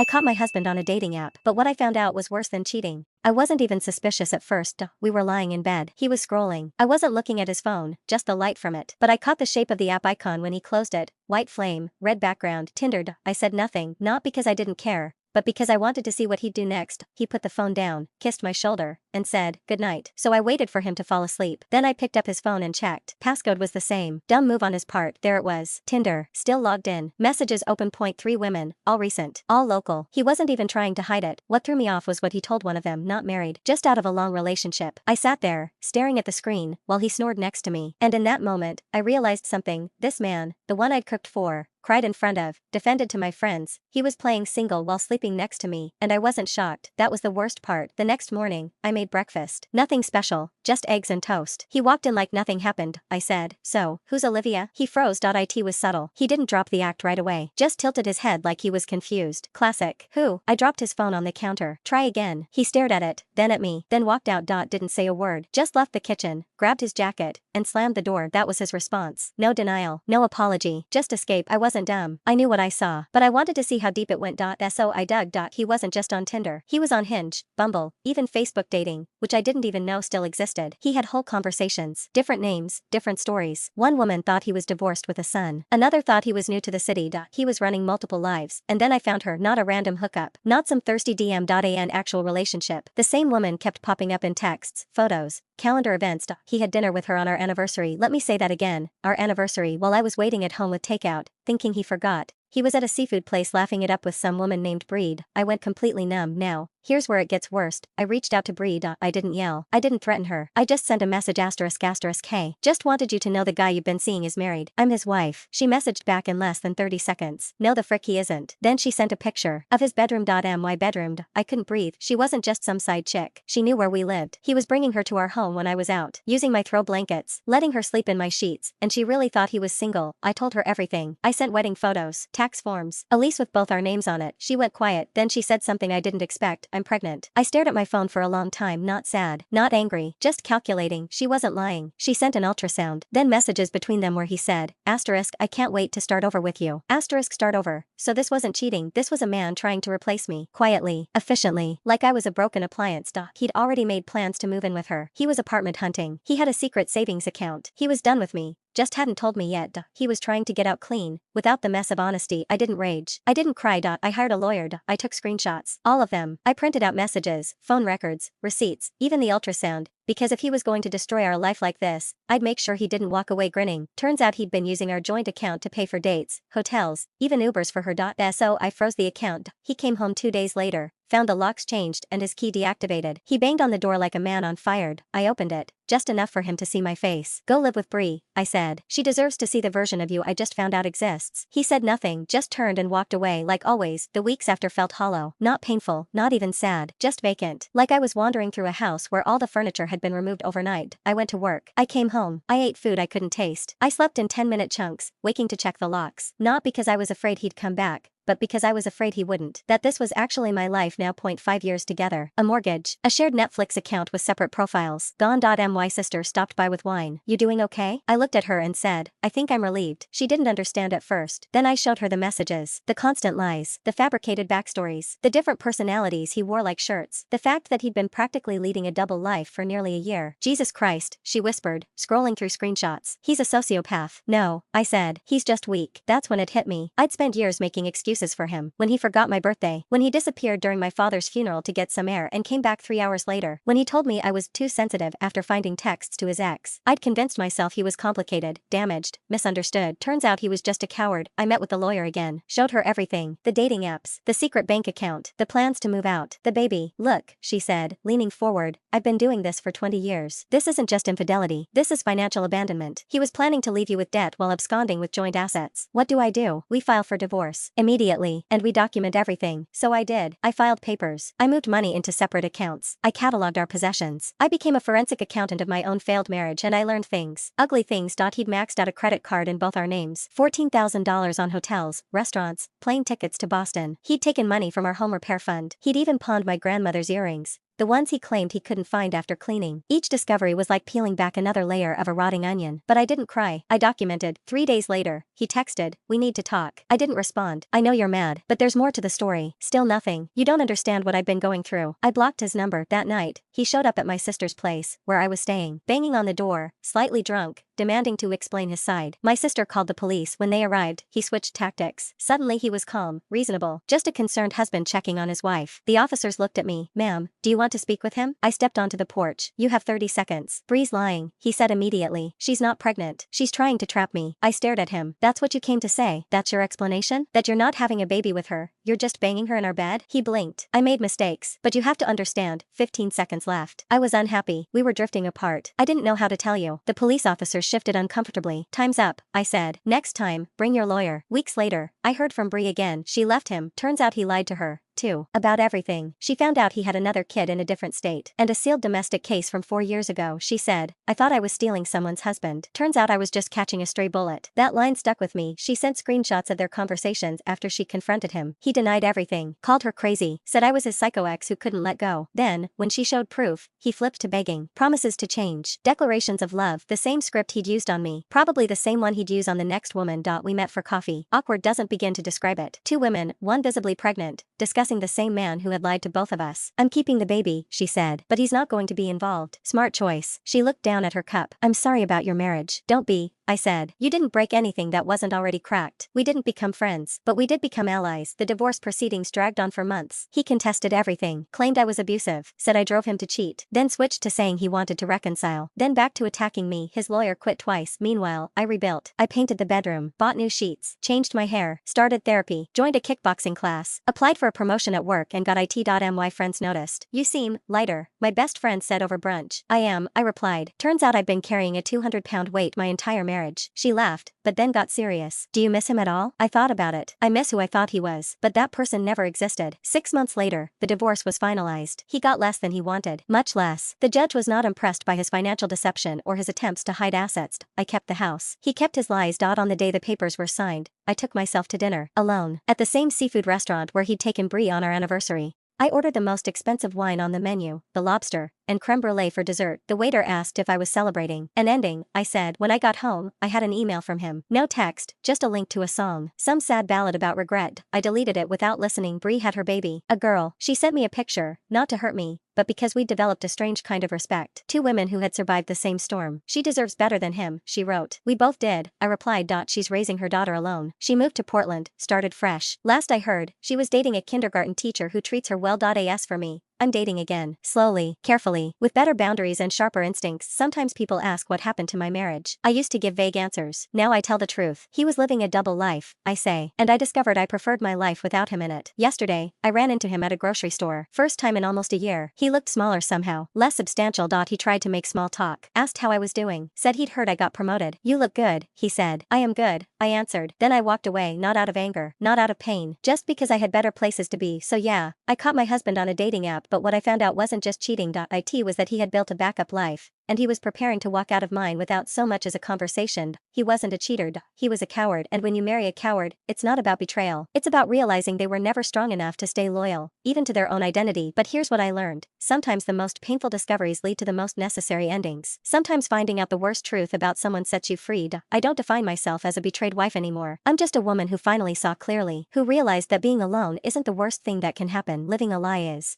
I caught my husband on a dating app, but what I found out was worse than cheating. I wasn't even suspicious at first. We were lying in bed. He was scrolling. I wasn't looking at his phone, just the light from it. But I caught the shape of the app icon when he closed it. White flame, red background, Tindered. I said nothing, not because I didn't care, but because I wanted to see what he'd do next. He put the phone down, kissed my shoulder, and said, "Good night." So I waited for him to fall asleep. Then I picked up his phone and checked. Passcode was the same. Dumb move on his part. There it was. Tinder. Still logged in. Messages open. Point 3 women. All recent. All local. He wasn't even trying to hide it. What threw me off was what he told one of them, not married, just out of a long relationship. I sat there, staring at the screen, while he snored next to me. And in that moment, I realized something. This man, the one I'd cooked for, cried in front of, defended to my friends, he was playing single while sleeping next to me, and I wasn't shocked. That was the worst part. The next morning, I made breakfast. Nothing special, just eggs and toast. He walked in like nothing happened. I said, "So, who's Olivia?" He froze. It was subtle. He didn't drop the act right away, just tilted his head like he was confused. Classic. Who? I dropped his phone on the counter. Try again. He stared at it, then at me, then walked out. Didn't say a word, just left the kitchen, grabbed his jacket, and slammed the door. That was his response. No denial, no apology, just escape. I wasn't dumb. I knew what I saw, but I wanted to see how deep it went. So I dug. He wasn't just on Tinder. He was on Hinge, Bumble, even Facebook dating, which I didn't even know still existed. He had whole conversations, different names, different stories. One woman thought he was divorced with a son. Another thought he was new to the city. He was running multiple lives. And then I found her, not a random hookup, not some thirsty DM. An actual relationship. The same woman kept popping up in texts, photos, calendar events. He had dinner with her on our anniversary. Let me say that again, our anniversary, while I was waiting at home with takeout, thinking he forgot. He was at a seafood place laughing it up with some woman named Breed. I went completely numb. Now, here's where it gets worst. I reached out to Breed. I didn't yell. I didn't threaten her. I just sent a message ***. Just wanted you to know the guy you've been seeing is married. I'm his wife. She messaged back in less than 30 seconds. No, the frick he isn't. Then she sent a picture of his bedroom. My bedroom. I couldn't breathe. She wasn't just some side chick. She knew where we lived. He was bringing her to our home when I was out, using my throw blankets, letting her sleep in my sheets, and she really thought he was single. I told her everything. I sent wedding photos, tax forms, a lease with both our names on it. She went quiet, then she said something I didn't expect. "I'm pregnant." I stared at my phone for a long time, not sad, not angry, just calculating. She wasn't lying. She sent an ultrasound, then messages between them where he said, "I can't wait to start over with you." Start over. So this wasn't cheating, this was a man trying to replace me, quietly, efficiently, like I was a broken appliance. He'd already made plans to move in with her. He was apartment hunting. He had a secret savings account. He was done with me, just hadn't told me yet. He was trying to get out clean, without the mess of honesty. I didn't rage. I didn't cry. I hired a lawyer. I took screenshots. All of them. I printed out messages, phone records, receipts, even the ultrasound, because if he was going to destroy our life like this, I'd make sure he didn't walk away grinning. Turns out he'd been using our joint account to pay for dates, hotels, even Ubers for her. So I froze the account. He came home 2 days later, found the locks changed and his key deactivated. He banged on the door like a man on fire. I opened it, just enough for him to see my face. "Go live with Bree," I said. "She deserves to see the version of you I just found out exists." He said nothing, just turned and walked away. Like always, the weeks after felt hollow, not painful, not even sad, just vacant. Like I was wandering through a house where all the furniture had been removed overnight. I went to work. I came home. I ate food I couldn't taste. I slept in 10-minute chunks, waking to check the locks. Not because I was afraid he'd come back, but because I was afraid he wouldn't. That this was actually my life now. 5 years together. A mortgage. A shared Netflix account with separate profiles. Gone. My sister stopped by with wine. "You doing okay?" I looked at her and said, "I think I'm relieved." She didn't understand at first. Then I showed her the messages. The constant lies. The fabricated backstories. The different personalities he wore like shirts. The fact that he'd been practically leading a double life for nearly a year. "Jesus Christ," she whispered, scrolling through screenshots. "He's a sociopath." "No," I said. "He's just weak." That's when it hit me. I'd spent years making excuses for him. When he forgot my birthday. When he disappeared during my father's funeral to get some air and came back 3 hours later. When he told me I was too sensitive after finding texts to his ex. I'd convinced myself he was complicated, damaged, misunderstood. Turns out he was just a coward. I met with the lawyer again. Showed her everything. The dating apps. The secret bank account. The plans to move out. The baby. "Look," she said, leaning forward, "I've been doing this for 20 years. This isn't just infidelity. This is financial abandonment. He was planning to leave you with debt while absconding with joint assets. What do? We file for divorce. Immediately. And we document everything." So I did. I filed papers. I moved money into separate accounts. I cataloged our possessions. I became a forensic accountant of my own failed marriage and I learned things. Ugly things. He'd maxed out a credit card in both our names. $14,000 on hotels, restaurants, plane tickets to Boston. He'd taken money from our home repair fund. He'd even pawned my grandmother's earrings. the ones he claimed he couldn't find after cleaning. Each discovery was like peeling back another layer of a rotting onion. But I didn't cry. I documented. 3 days later, he texted, "We need to talk." I didn't respond. "I know you're mad, but there's more to the story." Still nothing. "You don't understand what I've been going through." I blocked his number. That night, he showed up at my sister's place, where I was staying, banging on the door, slightly drunk, demanding to explain his side. My sister called the police. When they arrived, he switched tactics. Suddenly he was calm, reasonable, just a concerned husband checking on his wife. The officers looked at me. "Ma'am, do you want to speak with him?" I stepped onto the porch. "You have 30 seconds. Bree's lying," he said immediately. "She's not pregnant. She's trying to trap me." I stared at him. "That's what you came to say? That's your explanation? That you're not having a baby with her? You're just banging her in our bed?" He blinked. "I made mistakes, but you have to understand." 15 seconds left. I was unhappy. We were drifting apart. I didn't know how to tell you. The police officers shifted uncomfortably. "Time's up," I said. "Next time, bring your lawyer." Weeks later, I heard from Bree again. She left him. Turns out he lied to her, too, about everything. She found out he had another kid in a different state. And a sealed domestic case from 4 years ago. She said, "I thought I was stealing someone's husband. Turns out I was just catching a stray bullet." That line stuck with me. She sent screenshots of their conversations after she confronted him. He denied everything, called her crazy, said I was his psycho ex who couldn't let go. Then, when she showed proof, he flipped to begging, promises to change, declarations of love, the same script he'd used on me, probably the same one he'd use on the next woman. We met for coffee. Awkward doesn't begin to describe it. 2 women, one visibly pregnant, discussing the same man who had lied to both of us. "I'm keeping the baby," she said, "but he's not going to be involved." Smart choice. She looked down at her cup. "I'm sorry about your marriage." "Don't be," I said. "You didn't break anything that wasn't already cracked. We didn't become friends, but we did become allies." The divorce proceedings dragged on for months. He contested everything, claimed I was abusive, said I drove him to cheat, then switched to saying he wanted to reconcile, then back to attacking me. His lawyer quit twice. Meanwhile, I rebuilt. I painted the bedroom, bought new sheets, changed my hair, started therapy, joined a kickboxing class, applied for a promotion at work and got it.my friends noticed. "You seem lighter," my best friend said over brunch. "I am," I replied. "Turns out I've been carrying a 200-pound weight my entire marriage." She laughed, but then got serious. "Do you miss him at all?" I thought about it. I miss who I thought he was, but that person never existed. 6 months later, the divorce was finalized. He got less than he wanted. Much less. The judge was not impressed by his financial deception or his attempts to hide assets. I kept the house. He kept his lies. On the day the papers were signed, I took myself to dinner, alone, at the same seafood restaurant where he'd taken Bree on our anniversary. I ordered the most expensive wine on the menu, the lobster, and creme brulee for dessert. The waiter asked if I was celebrating an ending. I said. When I got home, I had an email from him. No text, just a link to a song. Some sad ballad about regret. I deleted it without listening. Bree had her baby, a girl. She sent me a picture, not to hurt me, but because we developed a strange kind of respect. 2 women who had survived the same storm. "She deserves better than him," she wrote. "We both did," I replied. "She's raising her daughter alone. She moved to Portland, started fresh. Last I heard, she was dating a kindergarten teacher who treats her well. As for me, I'm dating again. Slowly, carefully, with better boundaries and sharper instincts. Sometimes people ask what happened to my marriage. I used to give vague answers. Now I tell the truth. He was living a double life, I say, and I discovered I preferred my life without him in it. Yesterday, I ran into him at a grocery store. First time in almost a year. He looked smaller somehow, less substantial. He tried to make small talk, asked how I was doing, said he'd heard I got promoted. "You look good," he said. "I am good," I answered. Then I walked away, not out of anger, not out of pain, just because I had better places to be. So yeah, I caught my husband on a dating app, but what I found out wasn't just cheating. It was that he had built a backup life, and he was preparing to walk out of mine without so much as a conversation. He wasn't a cheater. He was a coward. And when you marry a coward, it's not about betrayal. It's about realizing they were never strong enough to stay loyal, even to their own identity. But here's what I learned. Sometimes the most painful discoveries lead to the most necessary endings. Sometimes finding out the worst truth about someone sets you free. I don't define myself as a betrayed wife anymore. I'm just a woman who finally saw clearly, who realized that being alone isn't the worst thing that can happen. Living a lie is.